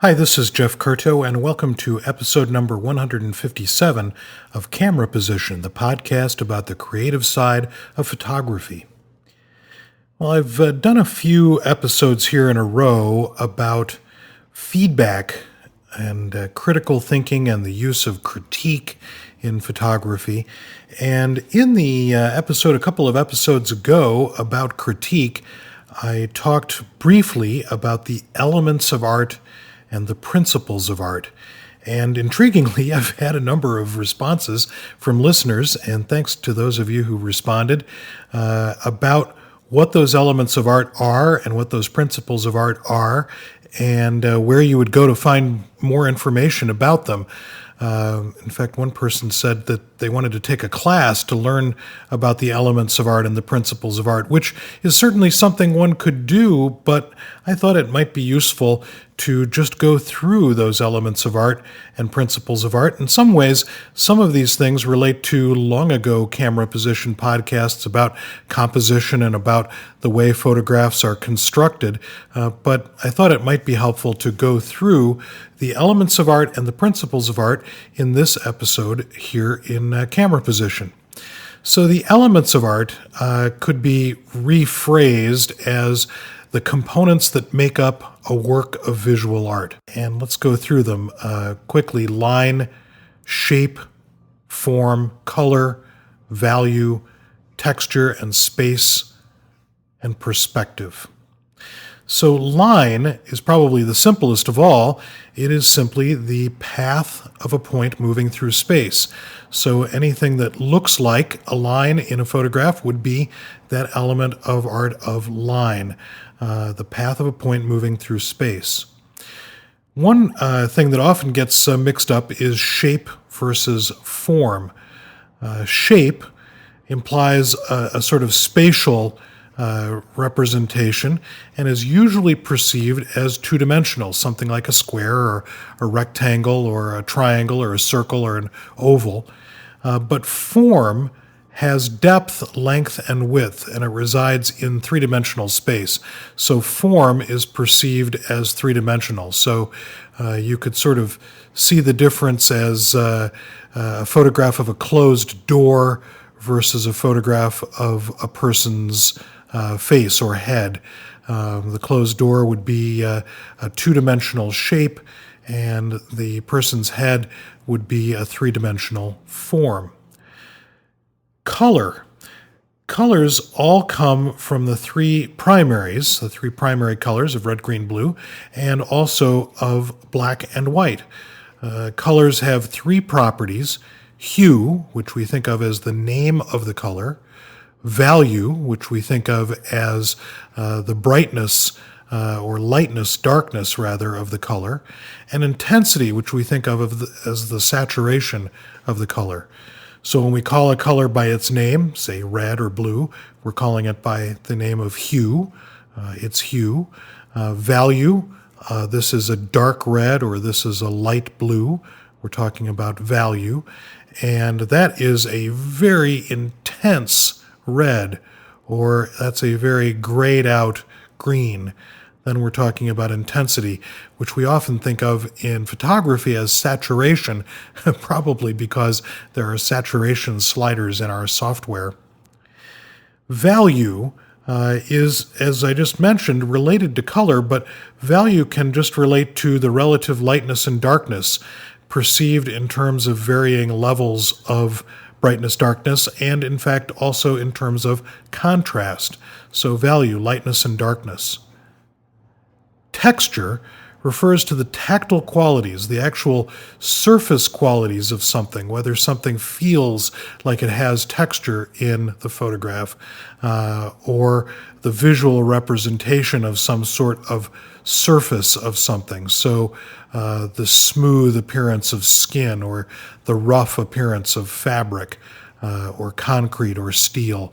Hi, this is Jeff Curto, and welcome to episode number 157 of Camera Position, the podcast about the creative side of photography. Well, I've done a few episodes here in a row about feedback and critical thinking and the use of critique in photography. And in the episode a couple of episodes ago about critique, I talked briefly about the elements of art and the principles of art. And intriguingly, I've had a number of responses from listeners, and thanks to those of you who responded, about what those elements of art are and what those principles of art are, and where you would go to find more information about them. In fact, one person said that they wanted to take a class to learn about the elements of art and the principles of art, which is certainly something one could do, but I thought it might be useful to just go through those elements of art and principles of art. In some ways, some of these things relate to long ago Camera Position podcasts about composition and about the way photographs are constructed, but I thought it might be helpful to go through the elements of art and the principles of art in this episode here in Camera Position. So the elements of art could be rephrased as the components that make up a work of visual art. And let's go through them quickly. Line, shape, form, color, value, texture, and space, and perspective. So line is probably the simplest of all. It is simply the path of a point moving through space. So anything that looks like a line in a photograph would be that element of art of line, the path of a point moving through space. One thing that often gets mixed up is shape versus form. Shape implies a sort of spatial representation and is usually perceived as two-dimensional, something like a square or a rectangle or a triangle or a circle or an oval. But form has depth, length, and width, and it resides in three-dimensional space. So form is perceived as three-dimensional. So you could sort of see the difference as a photograph of a closed door versus a photograph of a person's face or head. The closed door would be a two-dimensional shape, and the person's head would be a three-dimensional form. Color. Colors all come from the three primary colors of red, green, blue, and also of black and white. Colors have three properties: hue, which we think of as the name of the color; value, which we think of as the brightness or lightness, darkness rather, of the color; and intensity, which we think of as the saturation of the color. So when we call a color by its name, say red or blue, we're calling it by the name of hue. It's hue. Value, this is a dark red or this is a light blue. We're talking about value. And that is a very intense red, or that's a very grayed out green. Then we're talking about intensity, which we often think of in photography as saturation, probably because there are saturation sliders in our software. Value is, as I just mentioned, related to color, but value can just relate to the relative lightness and darkness perceived in terms of varying levels of brightness, darkness, and in fact also in terms of contrast. So value, lightness, and darkness. Texture refers to the tactile qualities, the actual surface qualities of something, whether something feels like it has texture in the photograph, or the visual representation of some sort of surface of something. So the smooth appearance of skin or the rough appearance of fabric or concrete or steel.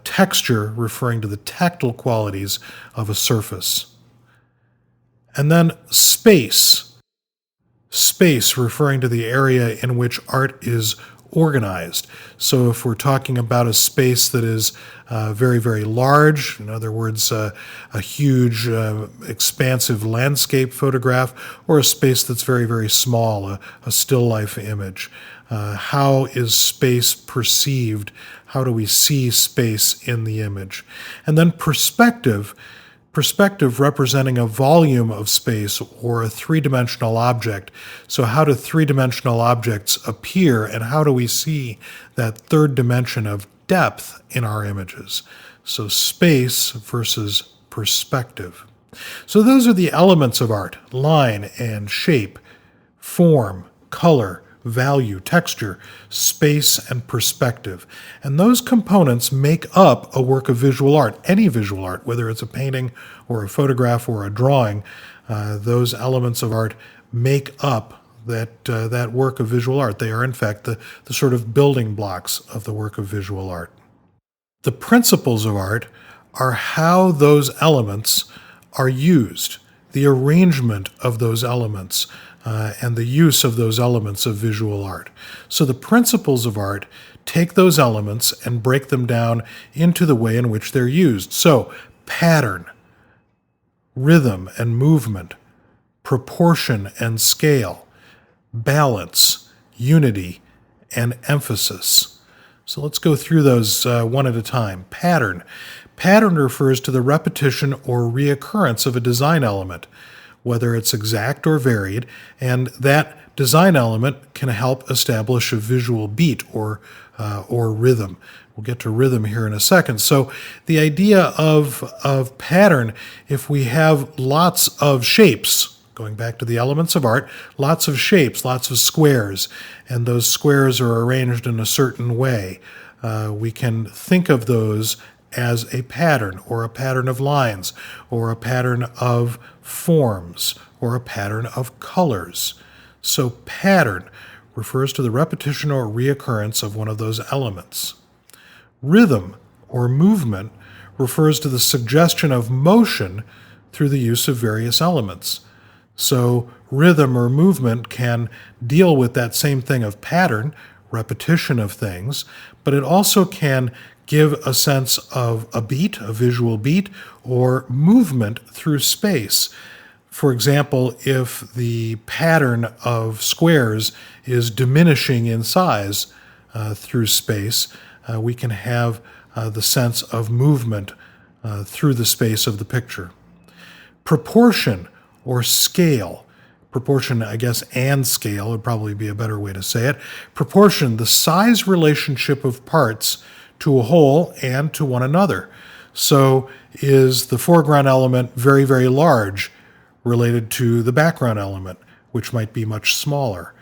Texture referring to the tactile qualities of a surface. And then space. Space referring to the area in which art is organized. So if we're talking about a space that is very, very large, in other words, a huge, expansive landscape photograph, or a space that's very, very small, a still life image. How is space perceived? How do we see space in the image? And then perspective representing a volume of space or a three-dimensional object. So how do three-dimensional objects appear, and how do we see that third dimension of depth in our images? So space versus perspective. So those are the elements of art: line and shape, form, color, value, texture, space, and perspective. And those components make up a work of visual art, any visual art, whether it's a painting or a photograph or a drawing. Those elements of art make up that work of visual art. They are, in fact, the sort of building blocks of the work of visual art. The principles of art are how those elements are used, the arrangement of those elements, and the use of those elements of visual art. So the principles of art take those elements and break them down into the way in which they're used. So pattern, rhythm and movement, proportion and scale, balance, unity, and emphasis. So let's go through those one at a time. Pattern. Pattern refers to the repetition or reoccurrence of a design element, whether it's exact or varied, and that design element can help establish a visual beat or rhythm. We'll get to rhythm here in a second. So the idea of pattern, if we have lots of shapes, going back to the elements of art, lots of shapes, lots of squares, and those squares are arranged in a certain way, we can think of those as a pattern, or a pattern of lines, or a pattern of forms, or a pattern of colors. So pattern refers to the repetition or reoccurrence of one of those elements. Rhythm or movement refers to the suggestion of motion through the use of various elements. So rhythm or movement can deal with that same thing of pattern, repetition of things, but it also can give a sense of a beat, a visual beat, or movement through space. For example, if the pattern of squares is diminishing in size through space, we can have the sense of movement through the space of the picture. Proportion or scale. Proportion, I guess, and scale would probably be a better way to say it. Proportion, the size relationship of parts to a whole and to one another. So is the foreground element very, very large related to the background element, which might be much smaller?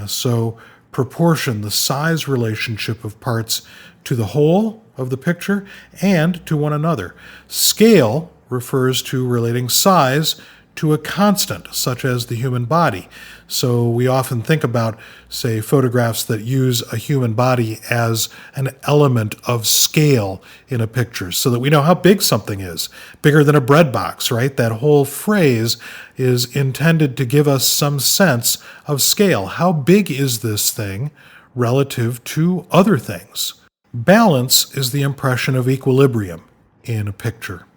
So proportion, the size relationship of parts to the whole of the picture and to one another. Scale refers to relating size to a constant, such as the human body. So we often think about, say, photographs that use a human body as an element of scale in a picture, so that we know how big something is, bigger than a bread box, right? That whole phrase is intended to give us some sense of scale. How big is this thing relative to other things? Balance is the impression of equilibrium in a picture.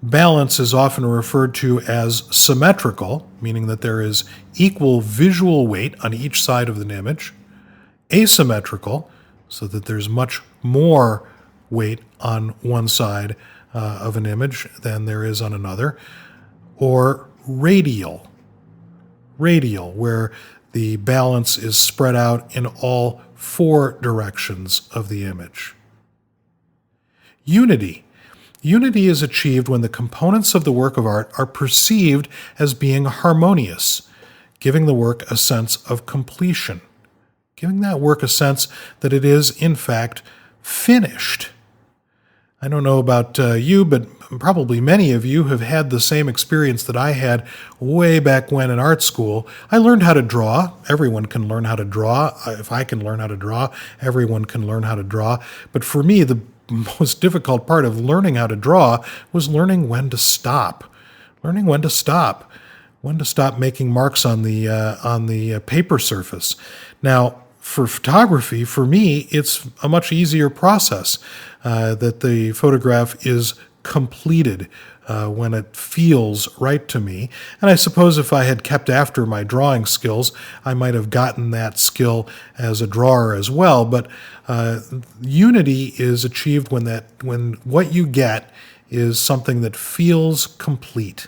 Balance is often referred to as symmetrical, meaning that there is equal visual weight on each side of an image. Asymmetrical, so that there's much more weight on one side of an image than there is on another. Or radial, where the balance is spread out in all four directions of the image. Unity. Unity is achieved when the components of the work of art are perceived as being harmonious, giving the work a sense of completion, giving that work a sense that it is, in fact, finished. I don't know about you, but probably many of you have had the same experience that I had way back when in art school. I learned how to draw. Everyone can learn how to draw. If I can learn how to draw, everyone can learn how to draw. But for me, the most difficult part of learning how to draw was learning when to stop. When to stop making marks on the paper surface. Now, for photography, for me, it's a much easier process that the photograph is completed when it feels right to me. And I suppose if I had kept after my drawing skills, I might have gotten that skill as a drawer as well. But unity is achieved when what you get is something that feels complete.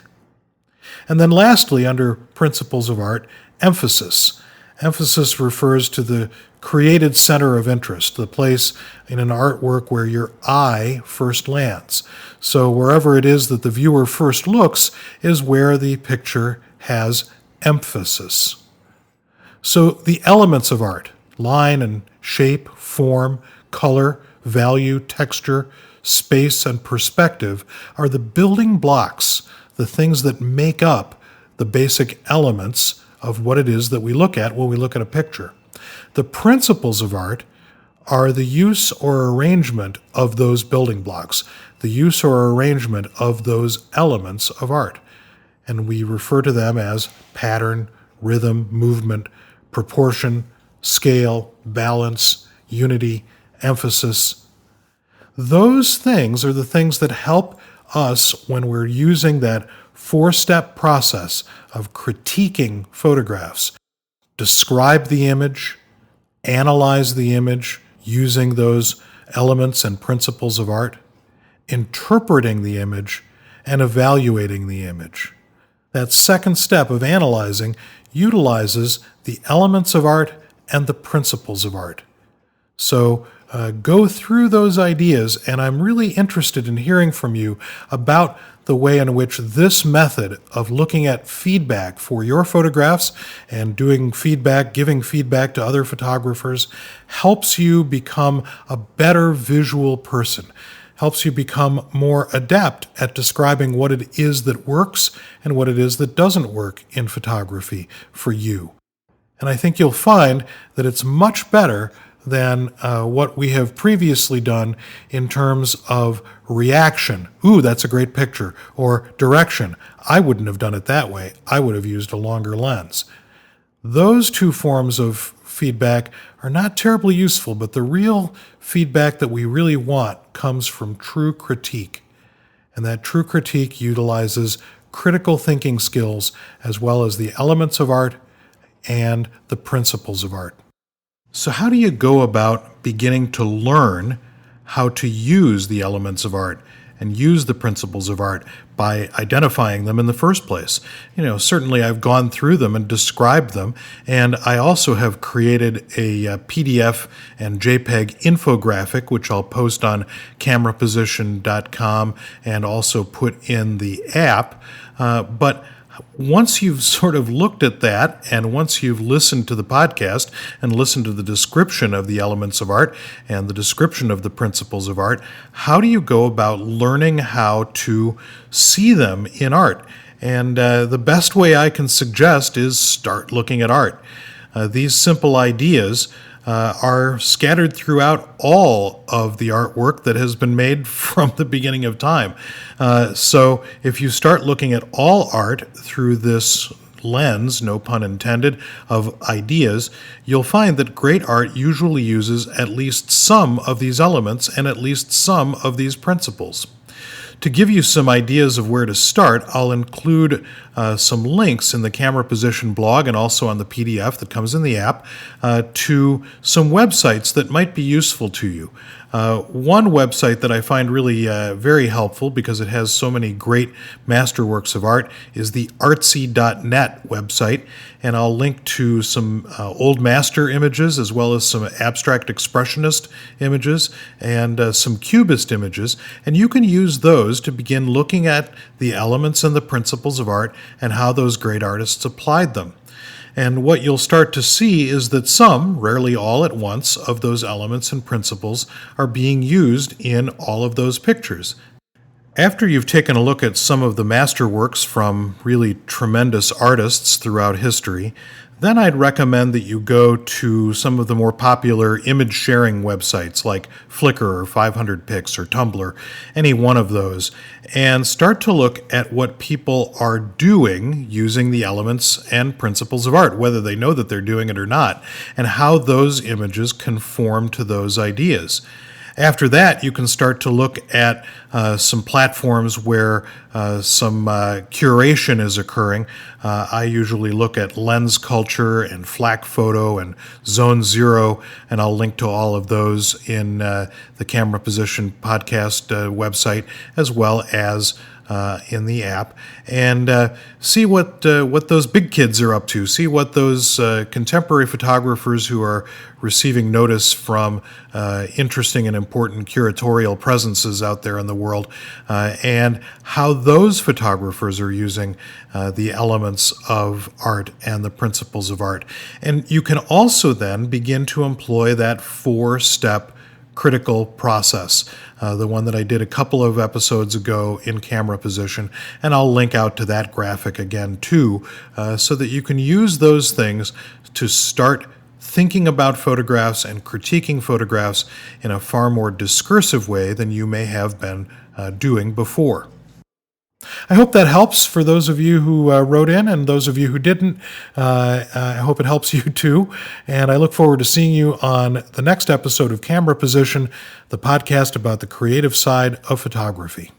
And then lastly, under principles of art, emphasis. Emphasis refers to the created center of interest, the place in an artwork where your eye first lands. So wherever it is that the viewer first looks is where the picture has emphasis. So the elements of art, line and shape, form, color, value, texture, space, and perspective, are the building blocks, the things that make up the basic elements of what it is that we look at when we look at a picture. The principles of art are the use or arrangement of those building blocks, the use or arrangement of those elements of art. And we refer to them as pattern, rhythm, movement, proportion, scale, balance, unity, emphasis. Those things are the things that help us when we're using that four-step process of critiquing photographs. Describe the image, analyze the image using those elements and principles of art, interpreting the image, and evaluating the image. That second step of analyzing utilizes the elements of art and the principles of art. So go through those ideas, and I'm really interested in hearing from you about the way in which this method of looking at feedback for your photographs and doing feedback, giving feedback to other photographers, helps you become a better visual person, helps you become more adept at describing what it is that works and what it is that doesn't work in photography for you. And I think you'll find that it's much better than what we have previously done in terms of reaction. Ooh, that's a great picture. Or direction. I wouldn't have done it that way. I would have used a longer lens. Those two forms of feedback are not terribly useful, but the real feedback that we really want comes from true critique. And that true critique utilizes critical thinking skills as well as the elements of art and the principles of art. So how do you go about beginning to learn how to use the elements of art and use the principles of art by identifying them in the first place? Certainly I've gone through them and described them, and I also have created a PDF and JPEG infographic, which I'll post on cameraposition.com and also put in the app. But once you've sort of looked at that, and once you've listened to the podcast and listened to the description of the elements of art and the description of the principles of art, how do you go about learning how to see them in art? And the best way I can suggest is start looking at art. These simple ideas are scattered throughout all of the artwork that has been made from the beginning of time. So if you start looking at all art through this lens, no pun intended, of ideas, you'll find that great art usually uses at least some of these elements and at least some of these principles. To give you some ideas of where to start, I'll include some links in the Camera Position blog and also on the PDF that comes in the app to some websites that might be useful to you. One website that I find really very helpful because it has so many great masterworks of art is the artsy.net website, and I'll link to some old master images as well as some abstract expressionist images and some cubist images, and you can use those to begin looking at the elements and the principles of art and how those great artists applied them. And what you'll start to see is that some, rarely all at once, of those elements and principles are being used in all of those pictures. After you've taken a look at some of the masterworks from really tremendous artists throughout history, then I'd recommend that you go to some of the more popular image sharing websites like Flickr or 500px or Tumblr, any one of those, and start to look at what people are doing using the elements and principles of art, whether they know that they're doing it or not, and how those images conform to those ideas. After that, you can start to look at some platforms where some curation is occurring. I usually look at Lens Culture and FlakPhoto and Zone Zero, and I'll link to all of those in the Camera Position podcast website, as well as in the app, and see what those big kids are up to. See what those contemporary photographers who are receiving notice from interesting and important curatorial presences out there in the world, and how those photographers are using the elements of art and the principles of art. And you can also then begin to employ that four-step critical process, the one that I did a couple of episodes ago in Camera Position, and I'll link out to that graphic again too, so that you can use those things to start thinking about photographs and critiquing photographs in a far more discursive way than you may have been doing before. I hope that helps for those of you who wrote in, and those of you who didn't. I hope it helps you too. And I look forward to seeing you on the next episode of Camera Position, the podcast about the creative side of photography.